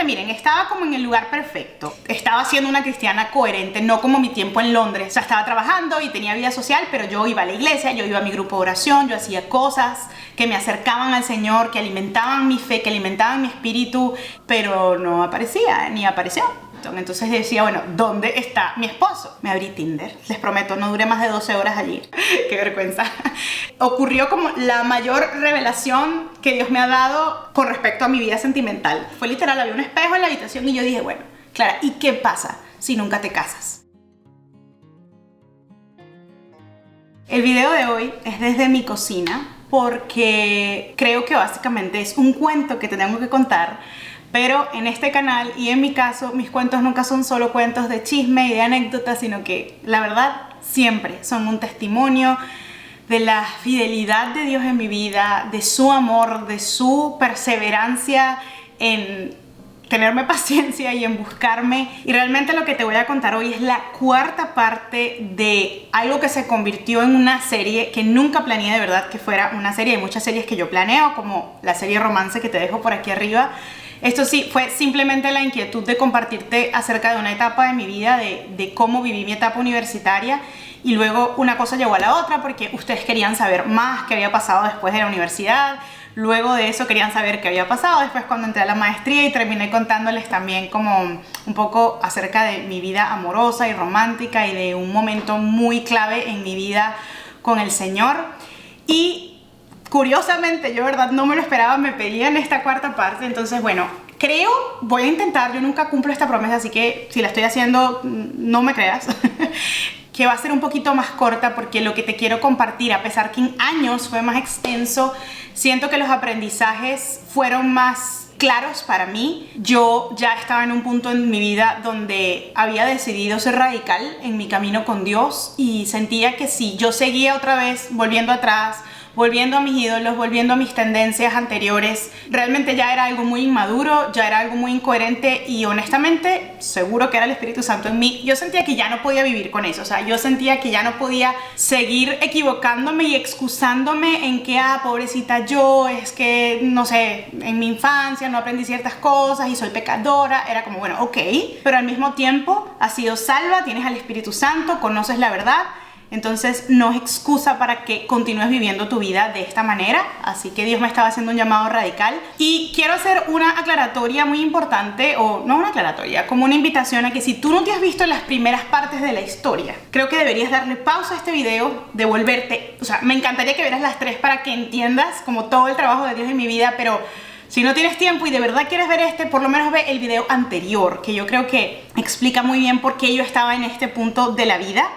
miren, estaba como en el lugar perfecto. Estaba siendo una cristiana coherente, no como mi tiempo en Londres. O sea, estaba trabajando y tenía vida social, pero yo iba a la iglesia, yo iba a mi grupo de oración, yo hacía cosas que me acercaban al Señor, que alimentaban mi fe, que alimentaban mi espíritu, pero no aparecía, ni apareció. Entonces decía, bueno, ¿dónde está mi esposo? Me abrí Tinder, les prometo, no duré más de 12 horas allí. Qué vergüenza. Ocurrió como la mayor revelación que Dios me ha dado con respecto a mi vida sentimental. Fue literal, había un espejo en la habitación y yo dije, bueno, Clara, ¿y qué pasa si nunca te casas? El video de hoy es desde mi cocina porque creo que básicamente es un cuento que te tengo que contar. Pero en este canal y en mi caso, mis cuentos nunca son solo cuentos de chisme y de anécdotas, sino que la verdad siempre son un testimonio de la fidelidad de Dios en mi vida, de su amor, de su perseverancia en tenerme paciencia y en buscarme. Y realmente lo que te voy a contar hoy es la cuarta parte de algo que se convirtió en una serie que nunca planeé de verdad que fuera una serie. Hay muchas series que yo planeo, como la serie Romance que te dejo por aquí arriba. Esto sí, fue simplemente la inquietud de compartirte acerca de una etapa de mi vida, de cómo viví mi etapa universitaria, y luego una cosa llevó a la otra porque ustedes querían saber más qué había pasado después de la universidad. Luego de eso querían saber qué había pasado después cuando entré a la maestría, y terminé contándoles también como un poco acerca de mi vida amorosa y romántica y de un momento muy clave en mi vida con el Señor. Y curiosamente, yo verdad no me lo esperaba, me pedían esta cuarta parte, entonces bueno, voy a intentar, yo nunca cumplo esta promesa, así que si la estoy haciendo, no me creas, que va a ser un poquito más corta porque lo que te quiero compartir, a pesar que en años fue más extenso, siento que los aprendizajes fueron más claros para mí. Yo ya estaba en un punto en mi vida donde había decidido ser radical en mi camino con Dios y sentía que si yo seguía otra vez volviendo atrás, volviendo a mis ídolos, volviendo a mis tendencias anteriores, realmente ya era algo muy inmaduro, ya era algo muy incoherente y honestamente, seguro que era el Espíritu Santo en mí. Yo sentía que ya no podía vivir con eso, o sea, yo sentía que ya no podía seguir equivocándome y excusándome en que, pobrecita yo, es que, no sé, en mi infancia no aprendí ciertas cosas y soy pecadora. Era como, bueno, ok, pero al mismo tiempo has sido salva, tienes al Espíritu Santo, conoces la verdad. Entonces no es excusa para que continúes viviendo tu vida de esta manera. Así que Dios me estaba haciendo un llamado radical. Y quiero hacer una aclaratoria muy importante, o no una aclaratoria, como una invitación a que si tú no te has visto en las primeras partes de la historia, creo que deberías darle pausa a este video, devolverte. O sea, me encantaría que vieras las 3 para que entiendas como todo el trabajo de Dios en mi vida, pero si no tienes tiempo y de verdad quieres ver por lo menos ve el video anterior, que yo creo que explica muy bien por qué yo estaba en este punto de la vida.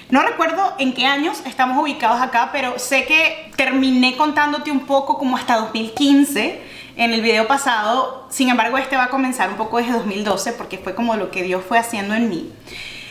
No recuerdo en qué años estamos ubicados acá, pero sé que terminé contándote un poco como hasta 2015 en el video pasado. Sin embargo, este va a comenzar un poco desde 2012 porque fue como lo que Dios fue haciendo en mí.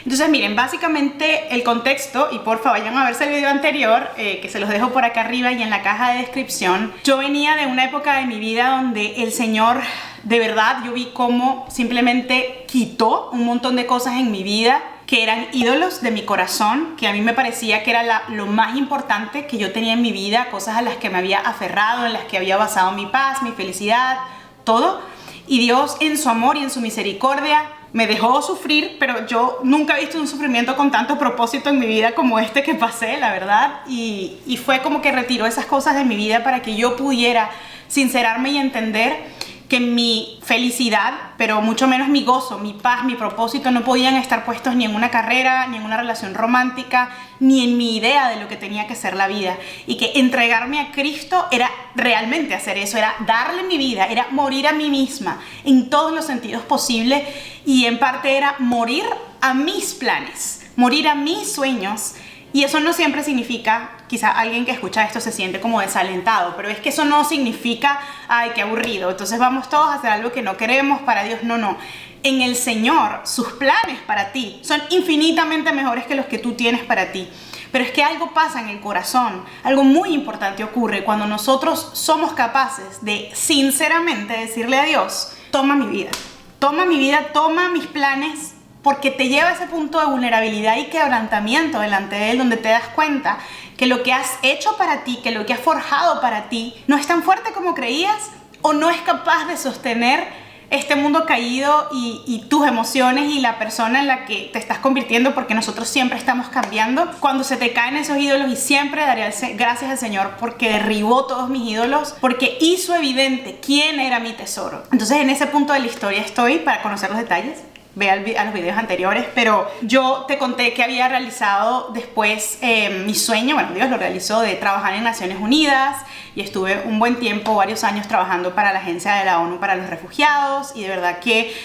Entonces miren, básicamente el contexto, y porfa vayan a verse el video anterior, que se los dejo por acá arriba y en la caja de descripción. Yo venía de una época de mi vida donde el Señor, de verdad, yo vi cómo simplemente quitó un montón de cosas en mi vida que eran ídolos de mi corazón, que a mí me parecía que era lo más importante que yo tenía en mi vida, cosas a las que me había aferrado, en las que había basado mi paz, mi felicidad, todo. Y Dios en su amor y en su misericordia me dejó sufrir, pero yo nunca he visto un sufrimiento con tanto propósito en mi vida como este que pasé, la verdad. Y fue como que retiró esas cosas de mi vida para que yo pudiera sincerarme y entender que mi felicidad, pero mucho menos mi gozo, mi paz, mi propósito no podían estar puestos ni en una carrera, ni en una relación romántica, ni en mi idea de lo que tenía que ser la vida. Y que entregarme a Cristo era realmente hacer eso, era darle mi vida, era morir a mí misma en todos los sentidos posibles, y en parte era morir a mis planes, morir a mis sueños. Y eso no siempre significa, quizá alguien que escucha esto se siente como desalentado, pero es que eso no significa, ay, qué aburrido, entonces vamos todos a hacer algo que no queremos para Dios. No. En el Señor, sus planes para ti son infinitamente mejores que los que tú tienes para ti. Pero es que algo pasa en el corazón, algo muy importante ocurre cuando nosotros somos capaces de sinceramente decirle a Dios, toma mi vida, toma mis planes, porque te lleva a ese punto de vulnerabilidad y quebrantamiento delante de Él, donde te das cuenta que lo que has hecho para ti, que lo que has forjado para ti, no es tan fuerte como creías, o no es capaz de sostener este mundo caído y tus emociones y la persona en la que te estás convirtiendo, porque nosotros siempre estamos cambiando. Cuando se te caen esos ídolos, y siempre daré gracias al Señor porque derribó todos mis ídolos, porque hizo evidente quién era mi tesoro. Entonces en ese punto de la historia estoy para conocer los detalles. Ve a los videos anteriores, pero yo te conté que había realizado después mi sueño, bueno, Dios lo realizó, de trabajar en Naciones Unidas, y estuve un buen tiempo, varios años trabajando para la Agencia de la ONU para los Refugiados, y de verdad que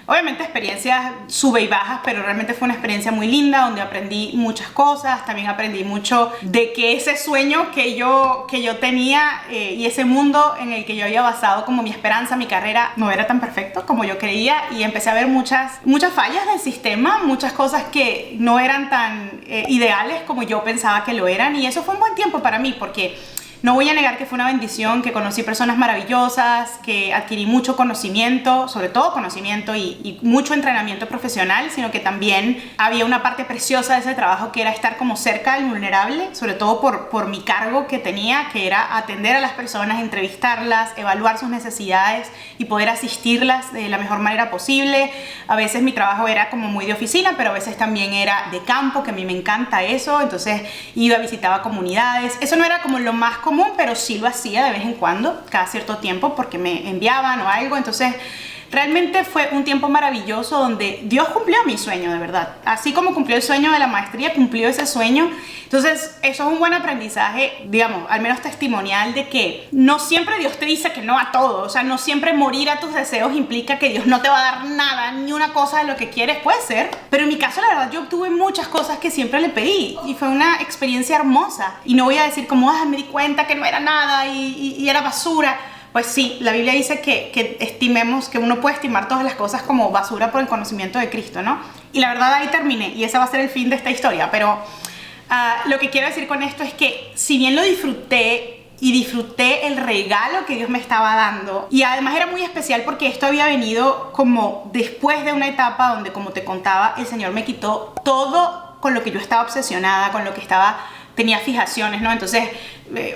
obviamente experiencias sube y bajas, pero realmente fue una experiencia muy linda donde aprendí muchas cosas. También aprendí mucho de que ese sueño que yo tenía y ese mundo en el que yo había basado como mi esperanza, mi carrera, no era tan perfecto como yo creía, y empecé a ver muchas fallas del sistema, muchas cosas que no eran tan ideales como yo pensaba que lo eran, y eso fue un buen tiempo para mí porque no voy a negar que fue una bendición, que conocí personas maravillosas, que adquirí mucho conocimiento, sobre todo conocimiento y mucho entrenamiento profesional, sino que también había una parte preciosa de ese trabajo que era estar como cerca del vulnerable, sobre todo por mi cargo que tenía, que era atender a las personas, entrevistarlas, evaluar sus necesidades y poder asistirlas de la mejor manera posible. A veces mi trabajo era como muy de oficina, pero a veces también era de campo, que a mí me encanta eso, entonces iba, visitaba comunidades. Eso no era como lo más común, pero sí lo hacía de vez en cuando, cada cierto tiempo, porque me enviaban o algo. Entonces realmente fue un tiempo maravilloso donde Dios cumplió mi sueño, de verdad. Así como cumplió el sueño de la maestría, cumplió ese sueño. Entonces eso es un buen aprendizaje, digamos, al menos testimonial, de que no siempre Dios te dice que no a todo. O sea, no siempre morir a tus deseos implica que Dios no te va a dar nada, ni una cosa de lo que quieres. Puede ser, pero en mi caso la verdad yo obtuve muchas cosas que siempre le pedí, y fue una experiencia hermosa. Y no voy a decir como, me di cuenta que no era nada y era basura. Pues sí, la Biblia dice que estimemos, que uno puede estimar todas las cosas como basura por el conocimiento de Cristo, ¿no? Y la verdad ahí terminé, y ese va a ser el fin de esta historia. Pero lo que quiero decir con esto es que si bien lo disfruté, y disfruté el regalo que Dios me estaba dando, y además era muy especial porque esto había venido como después de una etapa donde, como te contaba, el Señor me quitó todo con lo que yo estaba obsesionada, con lo que tenía fijaciones, ¿no? Entonces,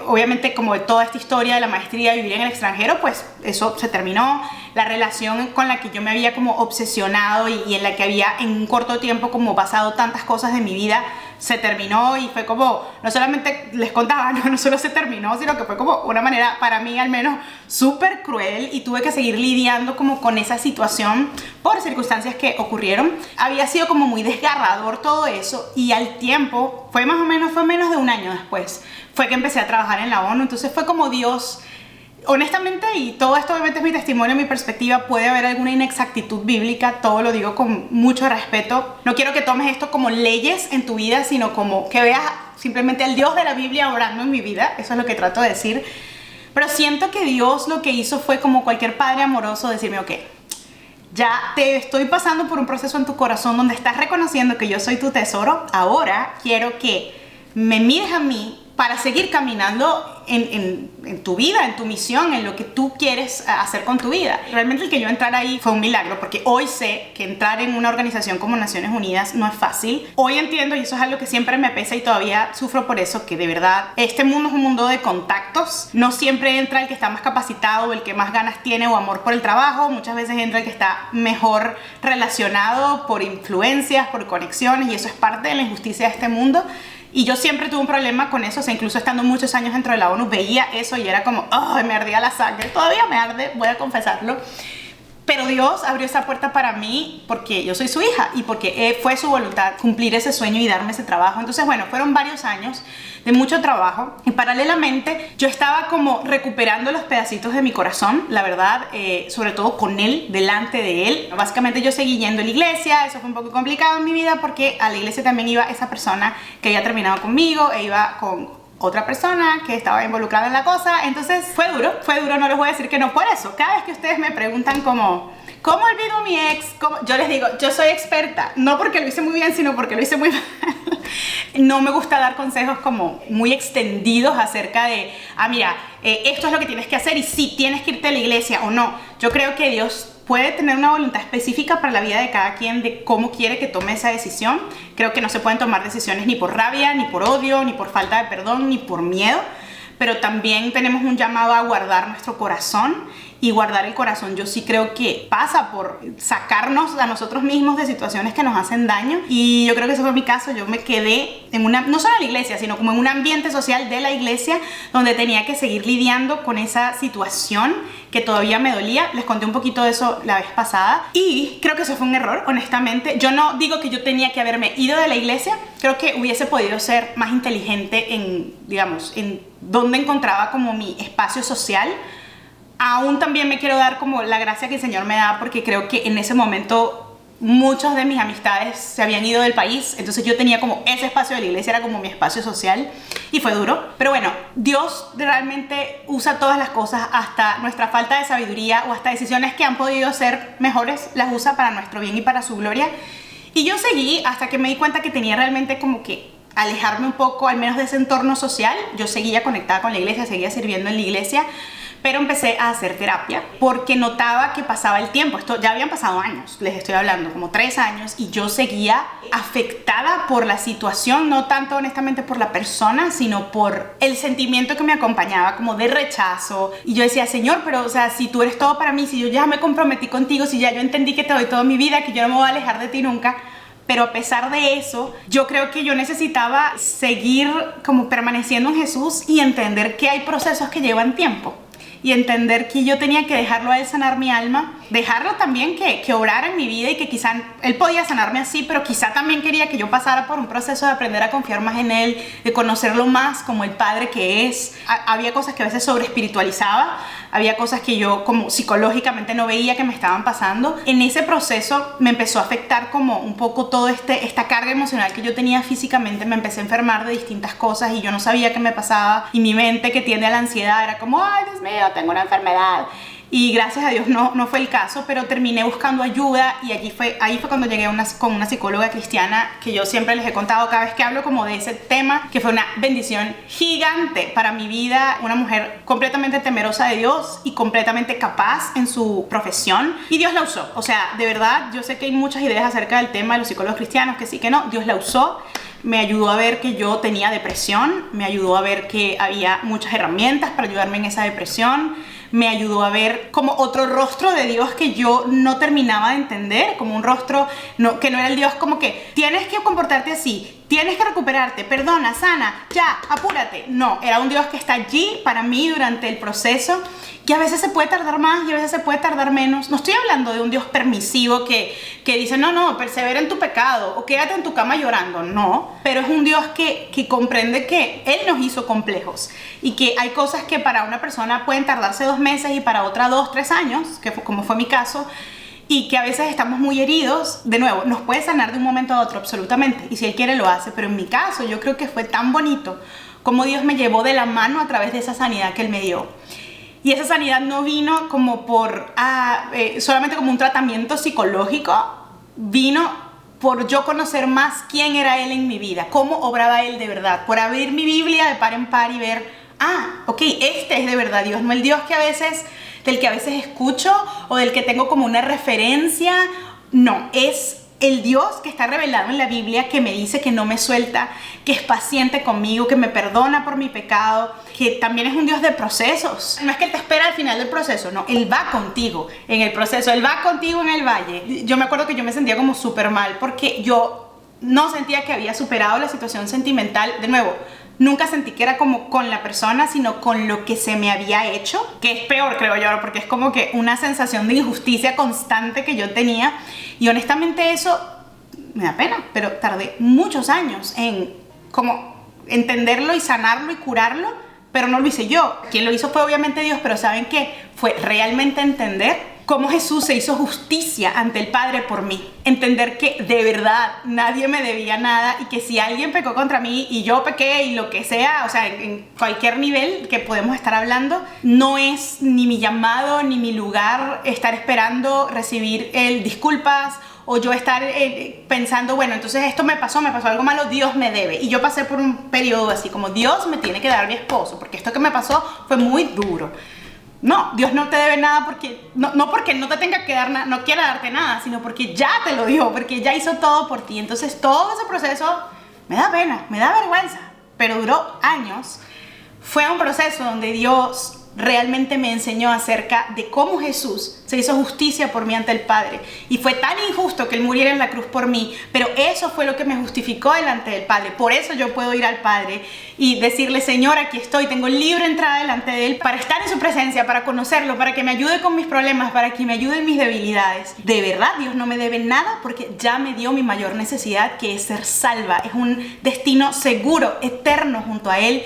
obviamente, como de toda esta historia de la maestría, vivir en el extranjero, pues eso se terminó. La relación con la que yo me había como obsesionado y en la que había en un corto tiempo como pasado tantas cosas de mi vida, se terminó, y fue como, no solamente les contaba, no solo se terminó, sino que fue como una manera, para mí al menos, súper cruel, y tuve que seguir lidiando como con esa situación por circunstancias que ocurrieron. Había sido como muy desgarrador todo eso, y al tiempo, fue menos de un año después, fue que empecé a trabajar en la ONU. Entonces fue como Dios, honestamente, y todo esto obviamente es mi testimonio, mi perspectiva, puede haber alguna inexactitud bíblica, todo lo digo con mucho respeto. No quiero que tomes esto como leyes en tu vida, sino como que veas simplemente al Dios de la Biblia obrando en mi vida. Eso es lo que trato de decir. Pero siento que Dios lo que hizo fue, como cualquier padre amoroso, decirme, ok, ya te estoy pasando por un proceso en tu corazón donde estás reconociendo que yo soy tu tesoro. Ahora quiero que me mires a mí para seguir caminando en tu vida, en tu misión, en lo que tú quieres hacer con tu vida. Realmente el que yo entrara ahí fue un milagro, porque hoy sé que entrar en una organización como Naciones Unidas no es fácil. Hoy entiendo, y eso es algo que siempre me pesa y todavía sufro por eso, que de verdad este mundo es un mundo de contactos. No siempre entra el que está más capacitado, el que más ganas tiene o amor por el trabajo. Muchas veces entra el que está mejor relacionado por influencias, por conexiones, y eso es parte de la injusticia de este mundo. Y yo siempre tuve un problema con eso, o sea, incluso estando muchos años dentro de la ONU, veía eso y era como, me ardía la sangre. Todavía me arde, voy a confesarlo. Pero Dios abrió esa puerta para mí porque yo soy su hija y porque fue su voluntad cumplir ese sueño y darme ese trabajo. Entonces, bueno, fueron varios años de mucho trabajo, y paralelamente yo estaba como recuperando los pedacitos de mi corazón, la verdad, sobre todo con él, delante de él. Básicamente yo seguí yendo a la iglesia. Eso fue un poco complicado en mi vida porque a la iglesia también iba esa persona que había terminado conmigo, e iba con otra persona que estaba involucrada en la cosa. Entonces fue duro, no les voy a decir que no. Por eso, cada vez que ustedes me preguntan como, ¿cómo olvido a mi ex? Yo les digo, yo soy experta, no porque lo hice muy bien, sino porque lo hice muy mal. No me gusta dar consejos como muy extendidos acerca de, mira, esto es lo que tienes que hacer y sí, tienes que irte a la iglesia o no. Yo creo que Dios puede tener una voluntad específica para la vida de cada quien, de cómo quiere que tome esa decisión. Creo que no se pueden tomar decisiones ni por rabia, ni por odio, ni por falta de perdón, ni por miedo. Pero también tenemos un llamado a guardar nuestro corazón y guardar el corazón. Yo sí creo que pasa por sacarnos a nosotros mismos de situaciones que nos hacen daño, y yo creo que ese fue mi caso. Yo me quedé en una, no solo en la iglesia, sino como en un ambiente social de la iglesia donde tenía que seguir lidiando con esa situación que todavía me dolía. Les conté un poquito de eso la vez pasada y creo que eso fue un error, honestamente. Yo no digo que yo tenía que haberme ido de la iglesia, creo que hubiese podido ser más inteligente en, digamos, en dónde encontraba como mi espacio social. Aún también me quiero dar como la gracia que el Señor me da, porque creo que en ese momento muchas de mis amistades se habían ido del país, entonces yo tenía como ese espacio de la iglesia, era como mi espacio social, y fue duro. Pero bueno, Dios realmente usa todas las cosas, hasta nuestra falta de sabiduría o hasta decisiones que han podido ser mejores, las usa para nuestro bien y para su gloria. Y yo seguí hasta que me di cuenta que tenía realmente como que alejarme un poco, al menos de ese entorno social. Yo seguía conectada con la iglesia, seguía sirviendo en la iglesia, pero empecé a hacer terapia porque notaba que pasaba el tiempo. Esto ya habían pasado años, les estoy hablando, como 3 años, y yo seguía afectada por la situación, no tanto honestamente por la persona, sino por el sentimiento que me acompañaba, como de rechazo. Y yo decía, Señor, pero o sea, si tú eres todo para mí, si yo ya me comprometí contigo, si ya yo entendí que te doy toda mi vida, que yo no me voy a alejar de ti nunca. Pero a pesar de eso, yo creo que yo necesitaba seguir como permaneciendo en Jesús y entender que hay procesos que llevan tiempo. Y entender que yo tenía que dejarlo a Él sanar mi alma, dejarlo también que obrara en mi vida, y que quizá Él podía sanarme así, pero quizá también quería que yo pasara por un proceso de aprender a confiar más en Él, de conocerlo más como el Padre que es. Había cosas que a veces sobre espiritualizaba, había cosas que yo como psicológicamente no veía que me estaban pasando. En ese proceso me empezó a afectar como un poco todo esta carga emocional que yo tenía físicamente. Me empecé a enfermar de distintas cosas y yo no sabía qué me pasaba, y mi mente, que tiende a la ansiedad, era como, ay Dios mío, tengo una enfermedad. Y gracias a Dios no fue el caso, pero terminé buscando ayuda, y ahí fue cuando llegué con una psicóloga cristiana, que yo siempre les he contado cada vez que hablo como de ese tema, que fue una bendición gigante para mi vida. Una mujer completamente temerosa de Dios y completamente capaz en su profesión, y Dios la usó. O sea, de verdad, yo sé que hay muchas ideas acerca del tema de los psicólogos cristianos, que sí, que no. Dios la usó. Me ayudó a ver que yo tenía depresión, me ayudó a ver que había muchas herramientas para ayudarme en esa depresión, me ayudó a ver como otro rostro de Dios que yo no terminaba de entender, como un rostro que no era el Dios como que tienes que comportarte así, tienes que recuperarte, perdona, sana, ya, apúrate. No, era un Dios que está allí para mí durante el proceso, que a veces se puede tardar más y a veces se puede tardar menos. No estoy hablando de un Dios permisivo que dice, no, persevera en tu pecado o quédate en tu cama llorando. No, pero es un Dios que comprende que Él nos hizo complejos y que hay cosas que para una persona pueden tardarse 2 meses y para otra 2, 3 años, como fue mi caso, y que a veces estamos muy heridos. De nuevo, nos puede sanar de un momento a otro, absolutamente, y si Él quiere lo hace, pero en mi caso yo creo que fue tan bonito como Dios me llevó de la mano a través de esa sanidad que Él me dio. Y esa sanidad no vino como solamente como un tratamiento psicológico, vino por yo conocer más quién era Él en mi vida, cómo obraba Él de verdad, por abrir mi Biblia de par en par y ver, ok, este es de verdad Dios, no el Dios del que a veces escucho o del que tengo como una referencia. No, es el Dios que está revelado en la Biblia, que me dice que no me suelta, que es paciente conmigo, que me perdona por mi pecado, que también es un Dios de procesos. No es que Él te espera al final del proceso, no, Él va contigo en el proceso, Él va contigo en el valle. Yo me acuerdo que yo me sentía como súper mal porque yo no sentía que había superado la situación sentimental. De nuevo, nunca sentí que era como con la persona, sino con lo que se me había hecho, que es peor, creo yo, porque es como que una sensación de injusticia constante que yo tenía. Y honestamente eso me da pena, pero tardé muchos años en como entenderlo y sanarlo y curarlo, pero no lo hice yo. Quien lo hizo fue obviamente Dios, pero ¿saben qué? Fue realmente entender cómo Jesús se hizo justicia ante el Padre por mí. Entender que de verdad nadie me debía nada, y que si alguien pecó contra mí y yo pequé y lo que sea, o sea, en cualquier nivel que podemos estar hablando, no es ni mi llamado ni mi lugar estar esperando recibir disculpas, o yo estar pensando, bueno, entonces esto me pasó algo malo, Dios me debe. Y yo pasé por un periodo así como, Dios me tiene que dar mi esposo, porque esto que me pasó fue muy duro. No, Dios no te debe nada porque no porque no te tenga que dar nada, no quiera darte nada, sino porque ya te lo dio, porque ya hizo todo por ti. Entonces todo ese proceso me da pena, me da vergüenza, pero duró años. Fue un proceso donde Dios realmente me enseñó acerca de cómo Jesús se hizo justicia por mí ante el Padre. Y fue tan injusto que Él muriera en la cruz por mí, pero eso fue lo que me justificó delante del Padre. Por eso yo puedo ir al Padre y decirle: Señor, aquí estoy, tengo libre entrada delante de Él para estar en su presencia, para conocerlo, para que me ayude con mis problemas, para que me ayude en mis debilidades. De verdad, Dios no me debe nada porque ya me dio mi mayor necesidad, que es ser salva. Es un destino seguro, eterno junto a Él.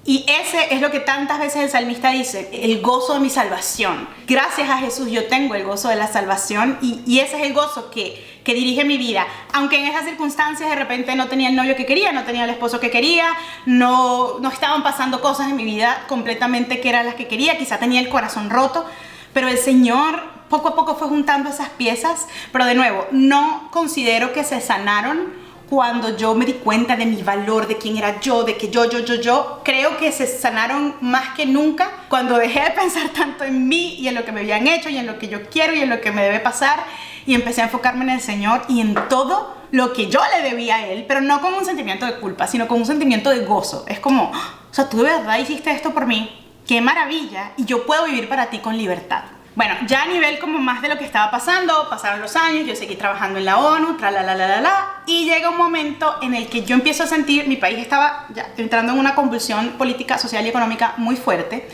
Y ese es lo que tantas veces el salmista dice: el gozo de mi salvación. Gracias a Jesús yo tengo el gozo de la salvación, y ese es el gozo que dirige mi vida. Aunque en esas circunstancias de repente no tenía el novio que quería, no tenía el esposo que quería, no estaban pasando cosas en mi vida completamente que eran las que quería, quizá tenía el corazón roto, pero el Señor poco a poco fue juntando esas piezas. Pero de nuevo, no considero que se sanaron cuando yo me di cuenta de mi valor, de quién era yo, de que yo. Creo que se sanaron más que nunca cuando dejé de pensar tanto en mí y en lo que me habían hecho y en lo que yo quiero y en lo que me debe pasar, y empecé a enfocarme en el Señor y en todo lo que yo le debía a Él, pero no con un sentimiento de culpa, sino con un sentimiento de gozo. Es como: o sea, tú de verdad hiciste esto por mí, qué maravilla, y yo puedo vivir para ti con libertad. Bueno, ya a nivel como más de lo que estaba pasando, pasaron los años, yo seguí trabajando en la ONU, y llega un momento en el que yo empiezo a sentir, mi país estaba ya entrando en una convulsión política, social y económica muy fuerte,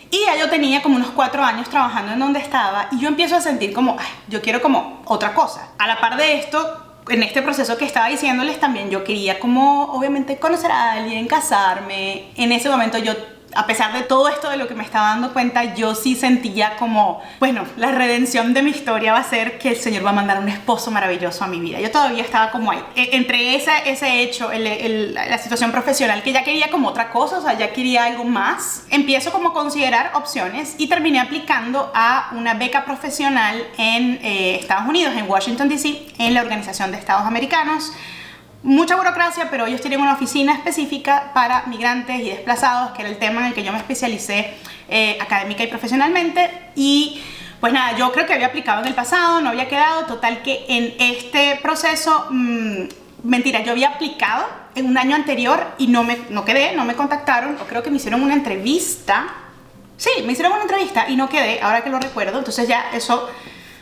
y ya yo tenía como unos 4 años trabajando en donde estaba, y yo empiezo a sentir como: ay, yo quiero como otra cosa. A la par de esto, en este proceso que estaba diciéndoles también, yo quería como obviamente conocer a alguien, casarme. En ese momento yo, a pesar de todo esto de lo que me estaba dando cuenta, yo sí sentía como, bueno, la redención de mi historia va a ser que el Señor va a mandar un esposo maravilloso a mi vida. Yo todavía estaba como ahí, entre ese hecho, la situación profesional, que ya quería como otra cosa, o sea, ya quería algo más. Empiezo como a considerar opciones y terminé aplicando a una beca profesional en Estados Unidos, en Washington, D.C., en la Organización de Estados Americanos. Mucha burocracia, pero ellos tienen una oficina específica para migrantes y desplazados, que era el tema en el que yo me especialicé académica y profesionalmente. Y pues nada, yo creo que había aplicado en el pasado, no había quedado. Total que en este proceso, mentira, yo había aplicado en un año anterior y no quedé, no me contactaron, o creo que me hicieron una entrevista. Sí, me hicieron una entrevista y no quedé, ahora que lo recuerdo. Entonces ya eso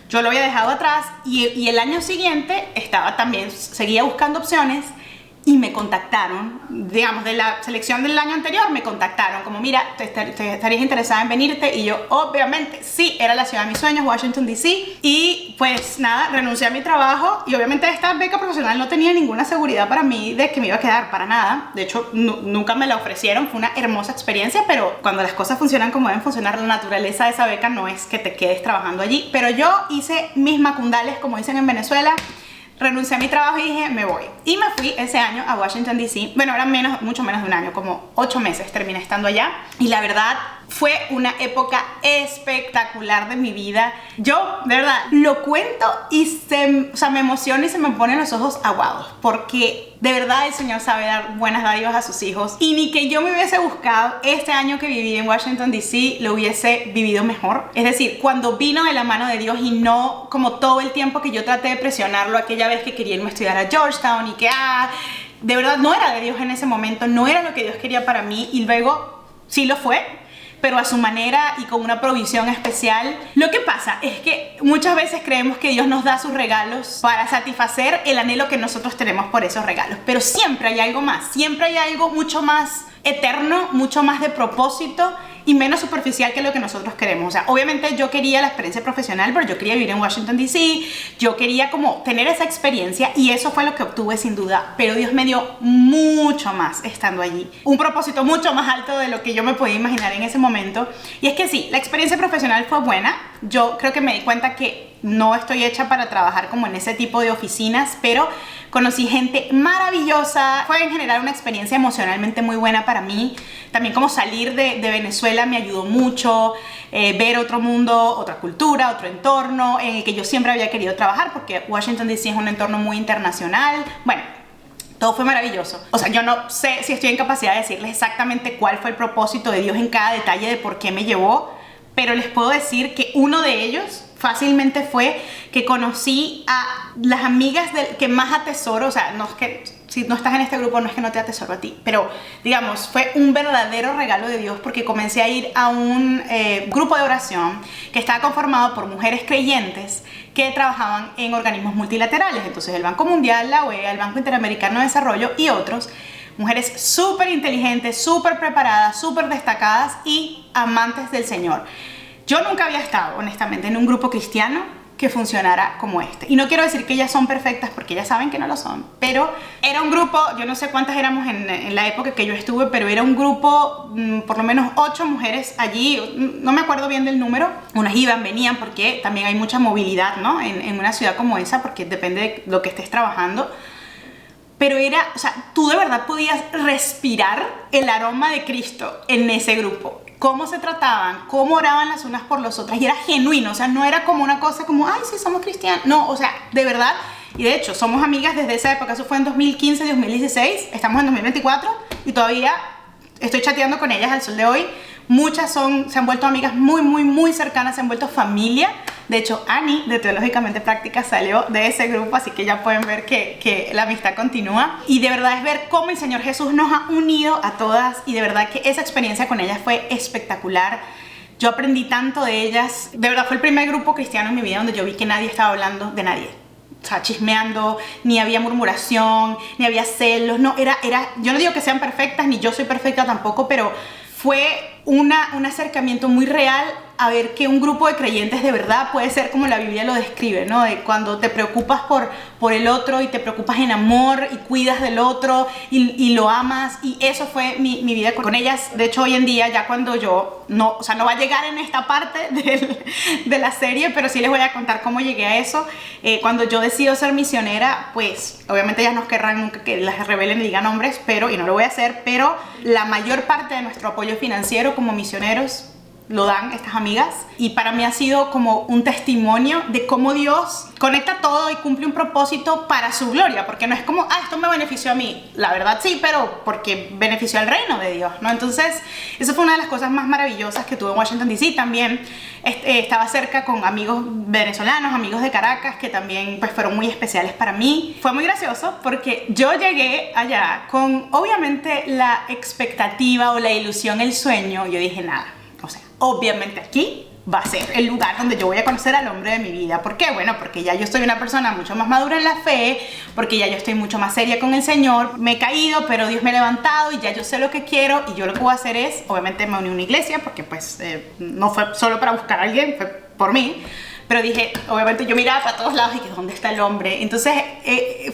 yo lo había dejado atrás, y el año siguiente seguía buscando opciones, y me contactaron, digamos, de la selección del año anterior, me contactaron como: mira, ¿te estarías interesada en venirte? Y yo, obviamente, sí, era la ciudad de mis sueños, Washington, D.C. Y pues nada, renuncié a mi trabajo, y obviamente esta beca profesional no tenía ninguna seguridad para mí de que me iba a quedar, para nada. De hecho, nunca me la ofrecieron. Fue una hermosa experiencia, pero cuando las cosas funcionan como deben funcionar, la naturaleza de esa beca no es que te quedes trabajando allí. Pero yo hice mis macundales, como dicen en Venezuela. Renuncié a mi trabajo y dije: me voy. Y me fui ese año a Washington, D.C. Bueno, era mucho menos de un año, como 8 meses terminé estando allá. Y la verdad, fue una época espectacular de mi vida. Yo, de verdad, lo cuento y me emociona y se me ponen los ojos aguados, porque de verdad el Señor sabe dar buenas dádivas a sus hijos, y ni que yo me hubiese buscado este año que viví en Washington, D.C., lo hubiese vivido mejor. Es decir, cuando vino de la mano de Dios, y no como todo el tiempo que yo traté de presionarlo aquella vez que quería irme a estudiar a Georgetown, y que de verdad no era de Dios en ese momento, no era lo que Dios quería para mí, y luego sí lo fue, pero a su manera y con una provisión especial. Lo que pasa es que muchas veces creemos que Dios nos da sus regalos para satisfacer el anhelo que nosotros tenemos por esos regalos, pero siempre hay algo más, siempre hay algo mucho más eterno, mucho más de propósito y menos superficial que lo que nosotros queremos. O sea, obviamente yo quería la experiencia profesional, pero yo quería vivir en Washington, D.C., yo quería como tener esa experiencia, y eso fue lo que obtuve sin duda, pero Dios me dio mucho más estando allí, un propósito mucho más alto de lo que yo me podía imaginar en ese momento. Y es que sí, la experiencia profesional fue buena. Yo creo que me di cuenta que no estoy hecha para trabajar como en ese tipo de oficinas, pero conocí gente maravillosa. Fue en general una experiencia emocionalmente muy buena para mí. También como salir de Venezuela me ayudó mucho, ver otro mundo, otra cultura, otro entorno en el que yo siempre había querido trabajar, porque Washington, D.C. es un entorno muy internacional. Bueno, todo fue maravilloso. O sea, yo no sé si estoy en capacidad de decirles exactamente cuál fue el propósito de Dios en cada detalle de por qué me llevó, pero les puedo decir que uno de ellos fácilmente fue que conocí a las amigas que más atesoro. O sea, no es que si no estás en este grupo no es que no te atesoro a ti, pero digamos, fue un verdadero regalo de Dios porque comencé a ir a un grupo de oración que estaba conformado por mujeres creyentes que trabajaban en organismos multilaterales, entonces el Banco Mundial, la OEA, el Banco Interamericano de Desarrollo y otros. Mujeres súper inteligentes, súper preparadas, súper destacadas y amantes del Señor. Yo nunca había estado, honestamente, en un grupo cristiano que funcionara como este. Y no quiero decir que ellas son perfectas porque ellas saben que no lo son, pero era un grupo, yo no sé cuántas éramos en la época que yo estuve, pero era un grupo, por lo menos 8 mujeres allí, no me acuerdo bien del número. Unas iban, venían, porque también hay mucha movilidad, ¿no? En una ciudad como esa, porque depende de lo que estés trabajando. Pero era, o sea, tú de verdad podías respirar el aroma de Cristo en ese grupo. Cómo se trataban, cómo oraban las unas por las otras. Y era genuino, o sea, no era como una cosa como, ay, sí, somos cristianos. No, o sea, de verdad. Y de hecho, somos amigas desde esa época. Eso fue en 2015, 2016. Estamos en 2024 y todavía estoy chateando con ellas al sol de hoy. Muchas se han vuelto amigas muy, muy, muy cercanas, se han vuelto familia. De hecho, Annie, de Teológicamente Práctica, salió de ese grupo, así que ya pueden ver que la amistad continúa. Y de verdad es ver cómo el Señor Jesús nos ha unido a todas y de verdad que esa experiencia con ellas fue espectacular. Yo aprendí tanto de ellas. De verdad fue el primer grupo cristiano en mi vida donde yo vi que nadie estaba hablando de nadie. O sea, chismeando, ni había murmuración, ni había celos. No, yo no digo que sean perfectas, ni yo soy perfecta tampoco, pero fue un acercamiento muy real a ver que un grupo de creyentes de verdad puede ser como la Biblia lo describe, ¿no? De cuando te preocupas por el otro y te preocupas en amor y cuidas del otro y lo amas. Y eso fue mi vida con ellas. De hecho, hoy en día, ya cuando yo, no va a llegar en esta parte de la serie, pero sí les voy a contar cómo llegué a eso. Cuando yo decido ser misionera, pues obviamente ellas no querrán nunca que las revelen y digan nombres, y no lo voy a hacer, pero la mayor parte de nuestro apoyo financiero como misioneros lo dan estas amigas y para mí ha sido como un testimonio de cómo Dios conecta todo y cumple un propósito para su gloria, porque no es como, esto me benefició a mí, la verdad sí, pero porque benefició al reino de Dios, ¿no? Entonces, eso fue una de las cosas más maravillosas que tuve en Washington DC. También estaba cerca con amigos venezolanos, amigos de Caracas, que también pues fueron muy especiales para mí. Fue muy gracioso porque yo llegué allá con obviamente la expectativa o la ilusión, el sueño. Yo dije, nada, o sea, obviamente aquí va a ser el lugar donde yo voy a conocer al hombre de mi vida. ¿Por qué? Bueno, porque ya yo soy una persona mucho más madura en la fe, porque ya yo estoy mucho más seria con el Señor. Me he caído, pero Dios me ha levantado y ya yo sé lo que quiero y yo lo que voy a hacer es, obviamente me uní a una iglesia, porque pues no fue solo para buscar a alguien, fue por mí. Pero dije, obviamente yo miraba para todos lados y dije, ¿dónde está el hombre? Entonces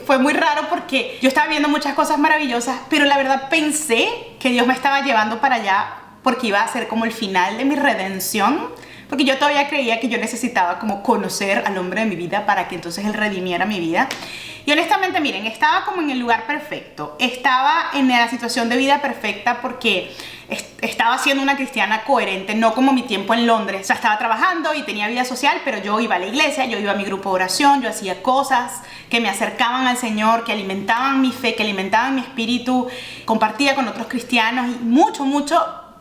fue muy raro porque yo estaba viendo muchas cosas maravillosas, pero la verdad pensé que Dios me estaba llevando para allá porque iba a ser como el final de mi redención, porque yo todavía creía que yo necesitaba como conocer al hombre de mi vida para que entonces él redimiera mi vida. Y honestamente, miren, estaba como en el lugar perfecto, estaba en la situación de vida perfecta porque estaba siendo una cristiana coherente, no como mi tiempo en Londres. O sea, estaba trabajando y tenía vida social, pero yo iba a la iglesia, yo iba a mi grupo de oración, yo hacía cosas que me acercaban al Señor, que alimentaban mi fe, que alimentaban mi espíritu, compartía con otros cristianos y mucho,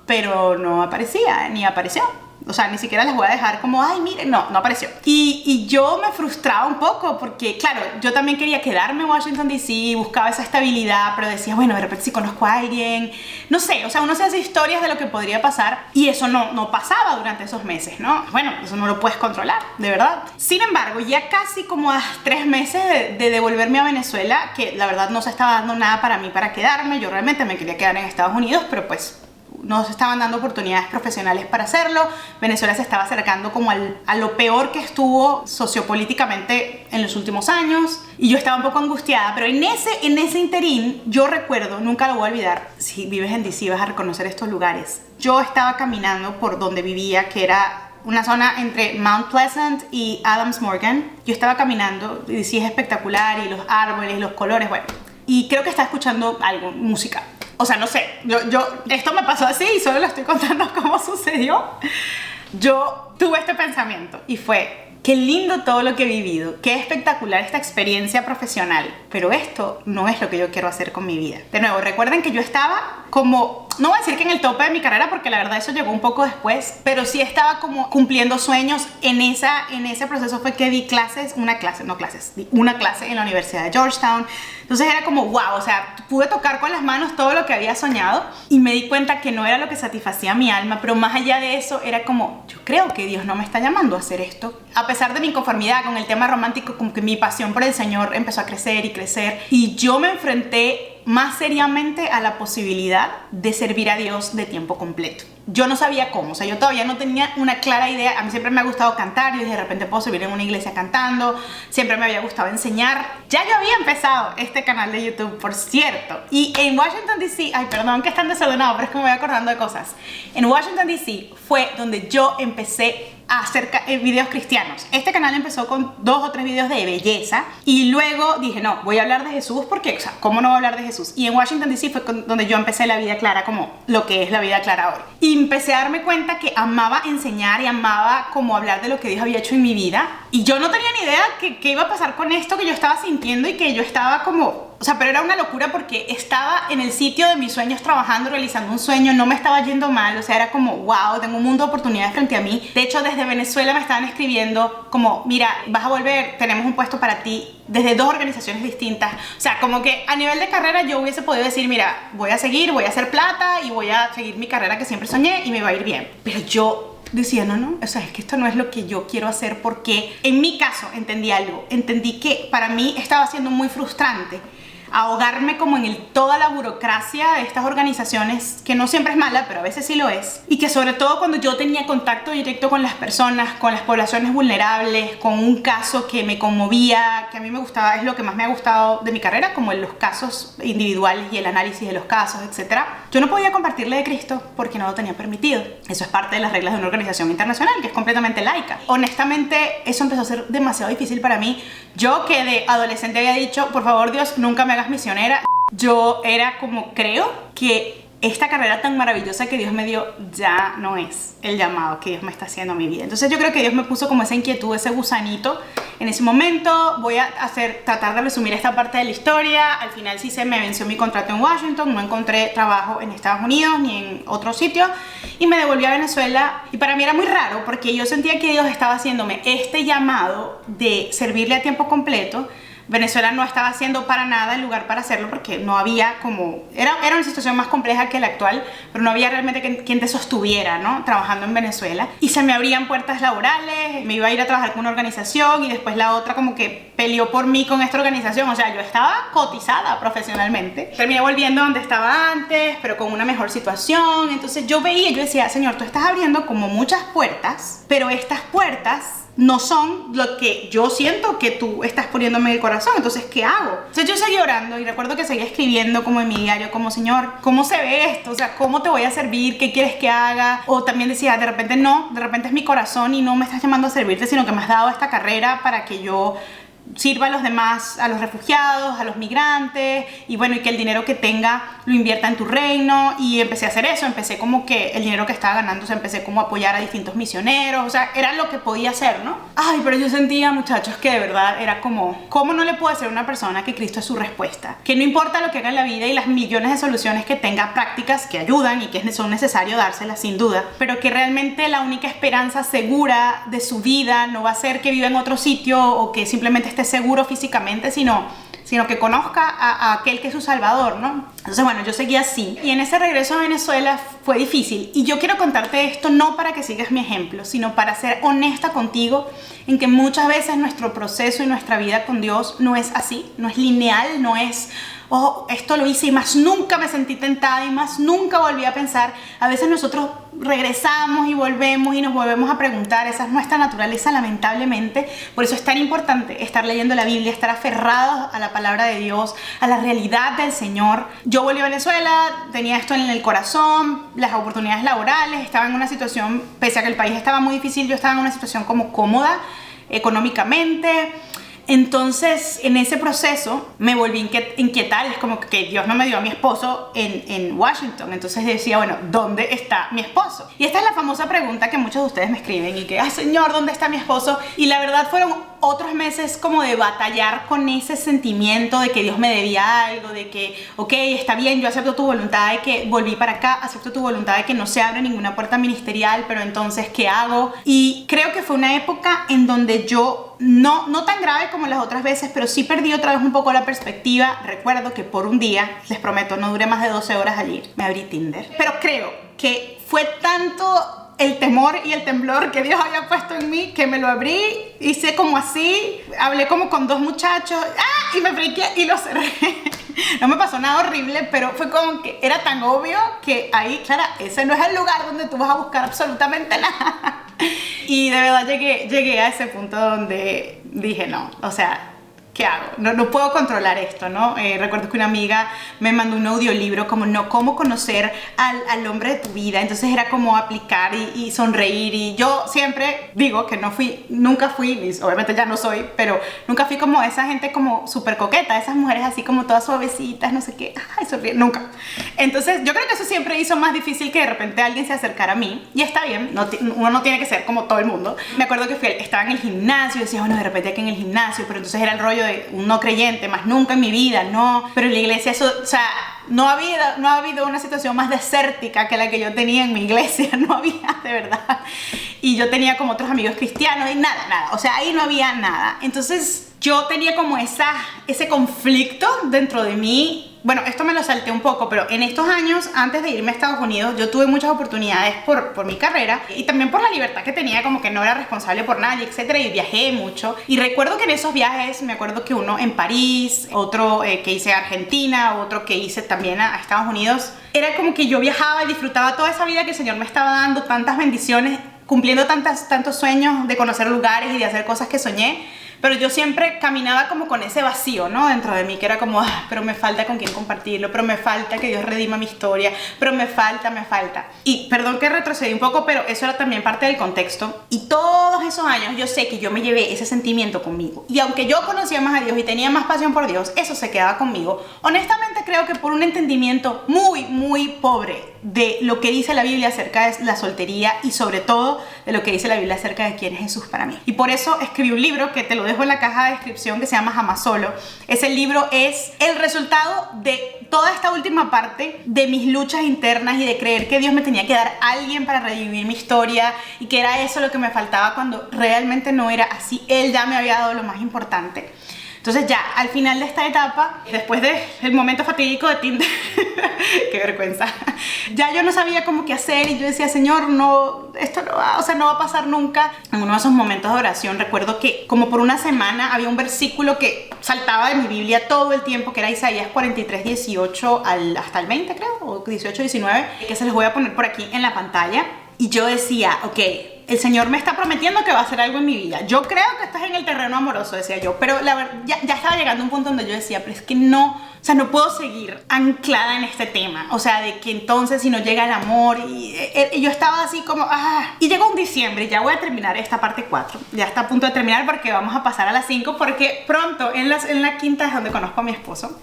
pero no aparecía, ni apareció. O sea, ni siquiera les voy a dejar como, ay, miren, no apareció. Y yo me frustraba un poco porque, claro, yo también quería quedarme en Washington DC, buscaba esa estabilidad, pero decía, bueno, de repente si conozco a alguien, no sé, o sea, uno se hace historias de lo que podría pasar y eso no pasaba durante esos meses, ¿no? Bueno, eso no lo puedes controlar, de verdad. Sin embargo, ya casi como a 3 meses de devolverme a Venezuela, que la verdad no se estaba dando nada para mí para quedarme, yo realmente me quería quedar en Estados Unidos, pero pues no se estaban dando oportunidades profesionales para hacerlo. Venezuela se estaba acercando como a lo peor que estuvo sociopolíticamente en los últimos años y yo estaba un poco angustiada, pero en ese interín yo recuerdo, nunca lo voy a olvidar, si vives en DC vas a reconocer estos lugares. Yo estaba caminando por donde vivía, que era una zona entre Mount Pleasant y Adams Morgan. Yo estaba caminando y DC es espectacular y los árboles, los colores, bueno, y creo que estaba escuchando algo, música. O sea, no sé, esto me pasó así y solo lo estoy contando cómo sucedió. Yo tuve este pensamiento y fue, qué lindo todo lo que he vivido, qué espectacular esta experiencia profesional, pero esto no es lo que yo quiero hacer con mi vida. De nuevo, recuerden que yo estaba como no voy a decir que en el tope de mi carrera, porque la verdad eso llegó un poco después, pero sí estaba como cumpliendo sueños. En ese proceso fue que di una clase en la Universidad de Georgetown. Entonces era como wow, o sea, pude tocar con las manos todo lo que había soñado y me di cuenta que no era lo que satisfacía mi alma, pero más allá de eso era como, yo creo que Dios no me está llamando a hacer esto. A pesar de mi inconformidad con el tema romántico, como que mi pasión por el Señor empezó a crecer y crecer, y yo me enfrenté más seriamente a la posibilidad de servir a Dios de tiempo completo. Yo no sabía cómo, o sea, yo todavía no tenía una clara idea. A mí siempre me ha gustado cantar, y de repente puedo servir en una iglesia cantando, siempre me había gustado enseñar. Ya yo había empezado este canal de YouTube, por cierto, y en Washington DC, ay perdón que es tan desordenado, pero es que me voy acordando de cosas. En Washington DC fue donde yo empecé a hacer videos cristianos. Este canal empezó con 2 o 3 videos de belleza y luego dije, no, voy a hablar de Jesús porque, o sea, ¿cómo no voy a hablar de Jesús? Y en Washington DC fue donde yo empecé la vida clara, como lo que es la vida clara hoy. Y empecé a darme cuenta que amaba enseñar y amaba como hablar de lo que Dios había hecho en mi vida. Y yo no tenía ni idea qué iba a pasar con esto que yo estaba sintiendo y que yo estaba como... O sea, pero era una locura porque estaba en el sitio de mis sueños trabajando, realizando un sueño, no me estaba yendo mal, o sea, era como, wow, tengo un mundo de oportunidades frente a mí. De hecho, desde Venezuela me estaban escribiendo como, mira, vas a volver, tenemos un puesto para ti, desde 2 organizaciones distintas. O sea, como que a nivel de carrera yo hubiese podido decir, mira, voy a seguir, voy a hacer plata y voy a seguir mi carrera que siempre soñé y me va a ir bien. Pero yo decía, no, o sea, es que esto no es lo que yo quiero hacer, porque en mi caso entendí algo, entendí que para mí estaba siendo muy frustrante ahogarme como en toda la burocracia de estas organizaciones, que no siempre es mala, pero a veces sí lo es, y que sobre todo cuando yo tenía contacto directo con las personas, con las poblaciones vulnerables, con un caso que me conmovía, que a mí me gustaba, es lo que más me ha gustado de mi carrera, como en los casos individuales y el análisis de los casos, etc. Yo no podía compartirle de Cristo porque no lo tenía permitido. Eso es parte de las reglas de una organización internacional que es completamente laica. Honestamente, eso empezó a ser demasiado difícil para mí. Yo que de adolescente había dicho, por favor Dios, nunca me hagas misionera. Yo era como, creo que esta carrera tan maravillosa que Dios me dio ya no es el llamado que Dios me está haciendo a mi vida. Entonces yo creo que Dios me puso como esa inquietud, ese gusanito en ese momento. Voy a tratar de resumir esta parte de la historia. Al final sí se me venció mi contrato en Washington, no encontré trabajo en Estados Unidos ni en otro sitio y me devolví a Venezuela. Y para mí era muy raro porque yo sentía que Dios estaba haciéndome este llamado de servirle a tiempo completo. Venezuela no estaba haciendo para nada el lugar para hacerlo porque no había como... Era una situación más compleja que la actual, pero no había realmente quien te sostuviera, ¿no? Trabajando en Venezuela. Y se me abrían puertas laborales, me iba a ir a trabajar con una organización y después la otra como que peleó por mí con esta organización. O sea, yo estaba cotizada profesionalmente. Terminé volviendo donde estaba antes, pero con una mejor situación. Entonces yo decía, Señor, tú estás abriendo como muchas puertas, pero estas puertas no son lo que yo siento que tú estás poniéndome en el corazón. Entonces, ¿qué hago? Entonces yo seguí orando y recuerdo que seguía escribiendo como en mi diario, como, Señor, ¿cómo se ve esto? O sea, ¿cómo te voy a servir? ¿Qué quieres que haga? O también decía, de repente no, de repente es mi corazón y no me estás llamando a servirte, sino que me has dado esta carrera para que yo sirva a los demás, a los refugiados, a los migrantes, y bueno, y que el dinero que tenga lo invierta en tu reino. Y empecé a hacer eso, empecé como que el dinero que estaba ganando, o sea, empecé como a apoyar a distintos misioneros, o sea, era lo que podía hacer, ¿no? Ay, pero yo sentía, muchachos, que de verdad era como, ¿cómo no le puedo decir a una persona que Cristo es su respuesta? Que no importa lo que haga en la vida y las millones de soluciones que tenga, prácticas que ayudan y que son necesarios dárselas sin duda, pero que realmente la única esperanza segura de su vida no va a ser que viva en otro sitio o que simplemente esté seguro físicamente, sino que conozca a aquel que es su salvador, ¿no? Entonces, bueno, yo seguía así. Y en ese regreso a Venezuela fue difícil. Y yo quiero contarte esto no para que sigas mi ejemplo, sino para ser honesta contigo en que muchas veces nuestro proceso y nuestra vida con Dios no es así, no es lineal, no es... oh, esto lo hice y más nunca me sentí tentada y más nunca volví a pensar. A veces nosotros regresamos y volvemos y nos volvemos a preguntar. Esa es nuestra naturaleza, lamentablemente. Por eso es tan importante estar leyendo la Biblia, estar aferrados a la palabra de Dios, a la realidad del Señor. Yo volví a Venezuela, tenía esto en el corazón, las oportunidades laborales, estaba en una situación, pese a que el país estaba muy difícil, yo estaba en una situación como cómoda económicamente. Entonces, en ese proceso me volví a inquietar. Es como que Dios no me dio a mi esposo en Washington. Entonces decía, bueno, ¿dónde está mi esposo? Y esta es la famosa pregunta que muchos de ustedes me escriben y que, ay, Señor, ¿dónde está mi esposo? Y la verdad fueron otros meses como de batallar con ese sentimiento de que Dios me debía algo, de que, ok, está bien, yo acepto tu voluntad de que volví para acá, acepto tu voluntad de que no se abre ninguna puerta ministerial, pero entonces, ¿qué hago? Y creo que fue una época en donde yo, no tan grave como las otras veces, pero sí perdí otra vez un poco la perspectiva. Recuerdo que por un día, les prometo, no duré más de 12 horas allí, me abrí Tinder. Pero creo que fue tanto el temor y el temblor que Dios había puesto en mí, que me lo abrí, hice como así, hablé como con 2 muchachos, y me friqué y lo cerré. No me pasó nada horrible, pero fue como que era tan obvio que ahí, Clara, ese no es el lugar donde tú vas a buscar absolutamente nada. Y de verdad llegué a ese punto donde dije, no, o sea, ¿qué hago? No puedo controlar esto, ¿no? Recuerdo que una amiga me mandó un audiolibro como cómo conocer al hombre de tu vida. Entonces era como aplicar y sonreír. Y yo siempre digo que nunca fui, obviamente ya no soy, pero nunca fui como esa gente como súper coqueta, esas mujeres así como todas suavecitas, no sé qué, ay, sonríe, nunca. Entonces yo creo que eso siempre hizo más difícil que de repente alguien se acercara a mí. Y está bien, uno no tiene que ser como todo el mundo. Me acuerdo que estaba en el gimnasio y decía, bueno, de repente aquí en el gimnasio, pero entonces era el rollo de un no creyente, más nunca en mi vida, no, pero en la iglesia eso, o sea, no ha habido una situación más desértica que la que yo tenía en mi iglesia, no había, de verdad, y yo tenía como otros amigos cristianos y nada, o sea, ahí no había nada. Entonces yo tenía como ese conflicto dentro de mí. Bueno, esto me lo salté un poco, pero en estos años, antes de irme a Estados Unidos, yo tuve muchas oportunidades por mi carrera y también por la libertad que tenía, como que no era responsable por nadie, etcétera, y viajé mucho. Y recuerdo que en esos viajes, me acuerdo que uno en París, otro que hice a Argentina, otro que hice también a Estados Unidos, era como que yo viajaba y disfrutaba toda esa vida que el Señor me estaba dando, tantas bendiciones, cumpliendo tantos sueños de conocer lugares y de hacer cosas que soñé. Pero yo siempre caminaba como con ese vacío, ¿no? Dentro de mí, que era como, pero me falta con quién compartirlo, pero me falta que Dios redima mi historia, pero me falta. Y perdón que retrocedí un poco, pero eso era también parte del contexto. Y todos esos años yo sé que yo me llevé ese sentimiento conmigo. Y aunque yo conocía más a Dios y tenía más pasión por Dios, eso se quedaba conmigo. Honestamente creo que por un entendimiento muy pobre de lo que dice la Biblia acerca de la soltería y sobre todo de lo que dice la Biblia acerca de quién es Jesús para mí. Y por eso escribí un libro que te lo dejo en la caja de descripción, que se llama Jamás Solo. Ese libro es el resultado de toda esta última parte de mis luchas internas y de creer que Dios me tenía que dar a alguien para revivir mi historia y que era eso lo que me faltaba cuando realmente no era así. Él ya me había dado lo más importante. Entonces ya, al final de esta etapa, después del momento fatídico de Tinder, qué vergüenza, ya yo no sabía cómo qué hacer y yo decía, Señor, no, esto no va, o sea, no va a pasar nunca. En uno de esos momentos de oración recuerdo que como por una semana había un versículo que saltaba de mi Biblia todo el tiempo, que era Isaías 43, 18 hasta el 20 creo, o 18, 19, que se los voy a poner por aquí en la pantalla. Y yo decía, ok, el Señor me está prometiendo que va a hacer algo en mi vida. Yo creo que estás en el terreno amoroso, decía yo. Pero la verdad, ya estaba llegando a un punto donde yo decía, pero es que no, o sea, no puedo seguir anclada en este tema. O sea, de que entonces si no llega el amor. Y yo estaba así como, Y llegó un diciembre, ya voy a terminar esta parte 4. Ya está a punto de terminar porque vamos a pasar a la 5. Porque pronto, en la quinta es donde conozco a mi esposo.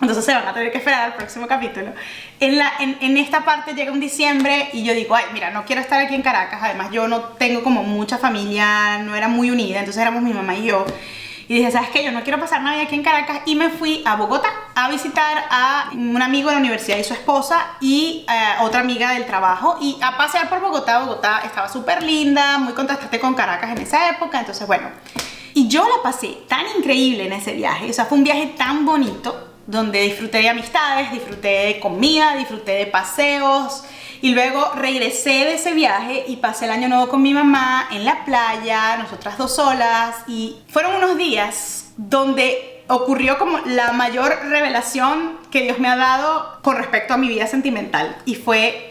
Entonces se van a tener que esperar al próximo capítulo. En esta parte llega un diciembre y yo digo, ay, mira, no quiero estar aquí en Caracas. Además, yo no tengo como mucha familia, no era muy unida. Entonces éramos mi mamá y yo. Y dije, ¿sabes qué? Yo no quiero pasar Navidad aquí en Caracas. Y me fui a Bogotá a visitar a un amigo de la universidad y su esposa y otra amiga del trabajo. Y a pasear por Bogotá. Bogotá estaba súper linda, muy contrastante con Caracas en esa época. Entonces, bueno. Y yo la pasé tan increíble en ese viaje. O sea, fue un viaje tan bonito, donde disfruté de amistades, disfruté de comida, disfruté de paseos y luego regresé de ese viaje y pasé el año nuevo con mi mamá en la playa, nosotras 2 solas, y fueron unos días donde ocurrió como la mayor revelación que Dios me ha dado con respecto a mi vida sentimental y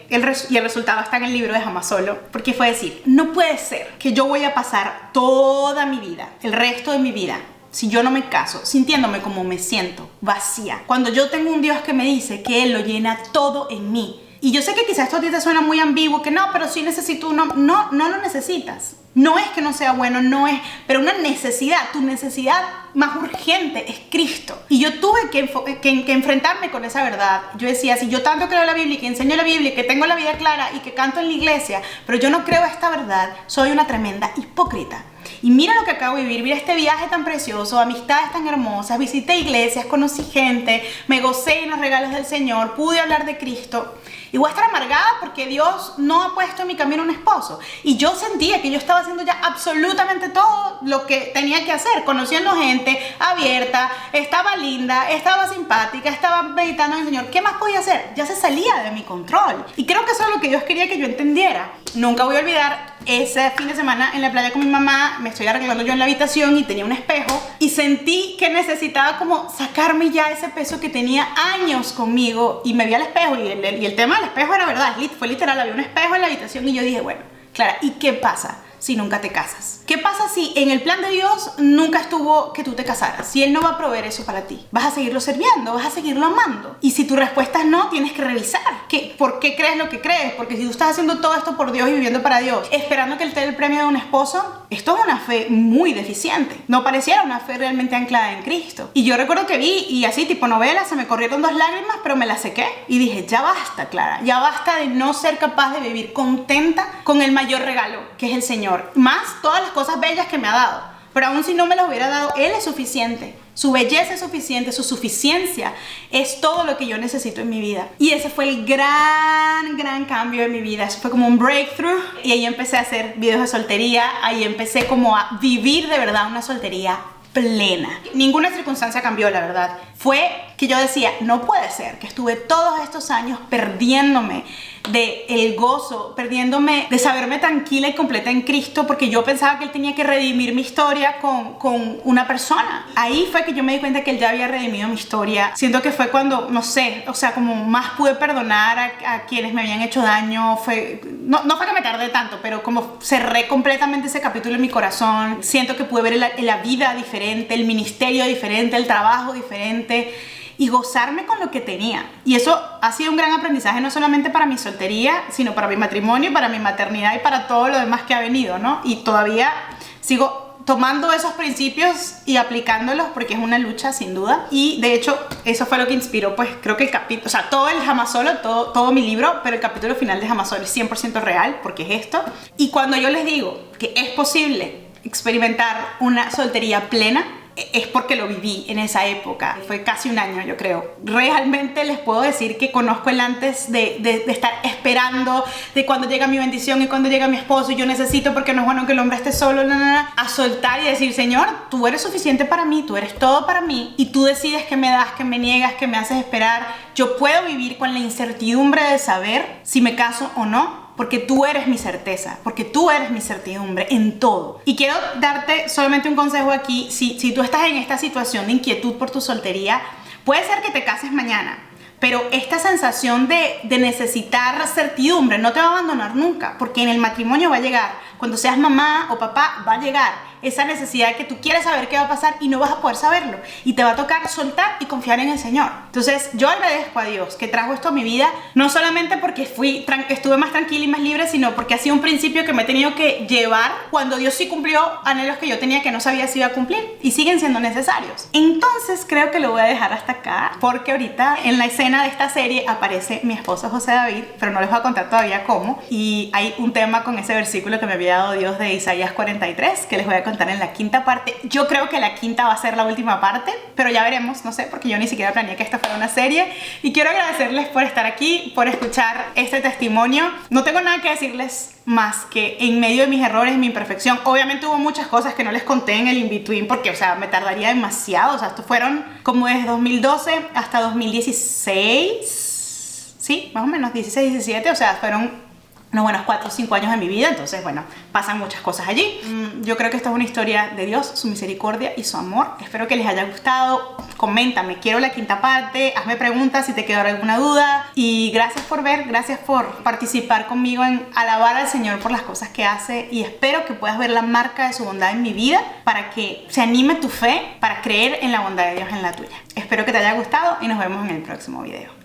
el resultado está en el libro de Jamás Solo, porque fue decir, no puede ser que yo voy a pasar toda mi vida, el resto de mi vida, si yo no me caso, sintiéndome como me siento, vacía, cuando yo tengo un Dios que me dice que Él lo llena todo en mí. Y yo sé que quizás esto a ti te suena muy ambiguo, que no, pero sí necesito uno. No lo necesitas. No es que no sea bueno, no es, pero una necesidad, tu necesidad más urgente es Cristo. Y yo tuve que enfrentarme con esa verdad. Yo decía, si yo tanto creo en la Biblia y que enseño la Biblia y que tengo la vida clara y que canto en la iglesia, pero yo no creo esta verdad, soy una tremenda hipócrita. Y mira lo que acabo de vivir, mira este viaje tan precioso, amistades tan hermosas, visité iglesias, conocí gente, me gocé en los regalos del Señor, pude hablar de Cristo. Y voy a estar amargada porque Dios no ha puesto en mi camino un esposo. Y yo sentía que yo estaba haciendo ya absolutamente todo lo que tenía que hacer, conociendo gente, abierta, estaba linda, estaba simpática, estaba meditando en el Señor. ¿Qué más podía hacer? Ya se salía de mi control. Y creo que eso es lo que Dios quería que yo entendiera. Nunca voy a olvidar ese fin de semana en la playa con mi mamá. Me estoy arreglando yo en la habitación y tenía un espejo y sentí que necesitaba como sacarme ya ese peso que tenía años conmigo, y me vi al espejo y el tema del espejo era verdad, fue literal, había un espejo en la habitación y yo dije, bueno, Clara, ¿y qué pasa si nunca te casas? ¿Qué pasa si en el plan de Dios nunca estuvo que tú te casaras? Si Él no va a proveer eso para ti, vas a seguirlo sirviendo, vas a seguirlo amando. Y si tu respuesta es no, tienes que revisar por qué crees lo que crees. Porque si tú estás haciendo todo esto por Dios y viviendo para Dios, esperando que Él te dé el premio de un esposo, esto es una fe muy deficiente. No pareciera una fe realmente anclada en Cristo. Y yo recuerdo que vi, y así tipo novela, se me corrieron 2 lágrimas, pero me las sequé y dije, ya basta, Clara, ya basta de no ser capaz de vivir contenta con el mayor regalo, que es el Señor, más todas las cosas bellas que me ha dado. Pero aún si no me las hubiera dado, Él es suficiente. Su belleza es suficiente, su suficiencia es todo lo que yo necesito en mi vida. Y ese fue el gran cambio en mi vida. Eso fue como un breakthrough. Y ahí empecé a hacer videos de soltería. Ahí empecé como a vivir de verdad una soltería plena. Ninguna circunstancia cambió, la verdad. Fue que yo decía, no puede ser que estuve todos estos años perdiéndome de el gozo, perdiéndome de saberme tranquila y completa en Cristo, porque yo pensaba que Él tenía que redimir mi historia con una persona. Ahí fue que yo me di cuenta que Él ya había redimido mi historia. Siento que fue cuando, no sé, o sea, como más pude perdonar a quienes me habían hecho daño. No fue que me tardé tanto, pero como cerré completamente ese capítulo en mi corazón. Siento que pude ver la vida diferente, el ministerio diferente, el trabajo diferente, y gozarme con lo que tenía. Y eso ha sido un gran aprendizaje, no solamente para mi soltería, sino para mi matrimonio, para mi maternidad y para todo lo demás que ha venido, ¿no? Y todavía sigo tomando esos principios y aplicándolos, porque es una lucha sin duda. Y de hecho eso fue lo que inspiró, pues creo que el capítulo, o sea, todo el Jamás Solo, todo mi libro, pero el capítulo final de Jamás Solo es 100% real, porque es esto. Y cuando yo les digo que es posible experimentar una soltería plena, es porque lo viví en esa época. Fue casi un año, yo creo. Realmente les puedo decir que conozco el antes de estar esperando, de cuando llega mi bendición y cuando llega mi esposo y yo necesito, porque no es bueno que el hombre esté solo, a soltar y decir, Señor, tú eres suficiente para mí, tú eres todo para mí, y tú decides que me das, que me niegas, que me haces esperar. Yo puedo vivir con la incertidumbre de saber si me caso o no, porque tú eres mi certeza, porque tú eres mi certidumbre en todo. Y quiero darte solamente un consejo aquí. Si tú estás en esta situación de inquietud por tu soltería, puede ser que te cases mañana, pero esta sensación de necesitar certidumbre no te va a abandonar nunca, porque en el matrimonio va a llegar, cuando seas mamá o papá, va a llegar esa necesidad que tú quieres saber qué va a pasar y no vas a poder saberlo, y te va a tocar soltar y confiar en el Señor. Entonces yo agradezco a Dios que trajo esto a mi vida, no solamente porque estuve más tranquila y más libre, sino porque ha sido un principio que me he tenido que llevar cuando Dios sí cumplió anhelos que yo tenía que no sabía si iba a cumplir, y siguen siendo necesarios. Entonces creo que lo voy a dejar hasta acá, porque ahorita en la escena de esta serie aparece mi esposo José David, pero no les voy a contar todavía cómo, y hay un tema con ese versículo que me había dado Dios de Isaías 43 que les voy a contar en la quinta parte. Yo creo que la quinta va a ser la última parte, pero ya veremos, no sé, porque yo ni siquiera planeé que esta fuera una serie. Y quiero agradecerles por estar aquí, por escuchar este testimonio. No tengo nada que decirles más que en medio de mis errores y mi imperfección. Obviamente hubo muchas cosas que no les conté en el in-between, porque, o sea, me tardaría demasiado. O sea, estos fueron como desde 2012 hasta 2016. Sí, más o menos 16, 17, o sea, fueron unos buenos 4 o 5 años de mi vida. Entonces, bueno, pasan muchas cosas allí. Yo creo que esta es una historia de Dios, su misericordia y su amor. Espero que les haya gustado. Coméntame, quiero la quinta parte, hazme preguntas si te quedó alguna duda. Y gracias por ver, gracias por participar conmigo en alabar al Señor por las cosas que hace. Y espero que puedas ver la marca de su bondad en mi vida, para que se anime tu fe para creer en la bondad de Dios en la tuya. Espero que te haya gustado y nos vemos en el próximo video.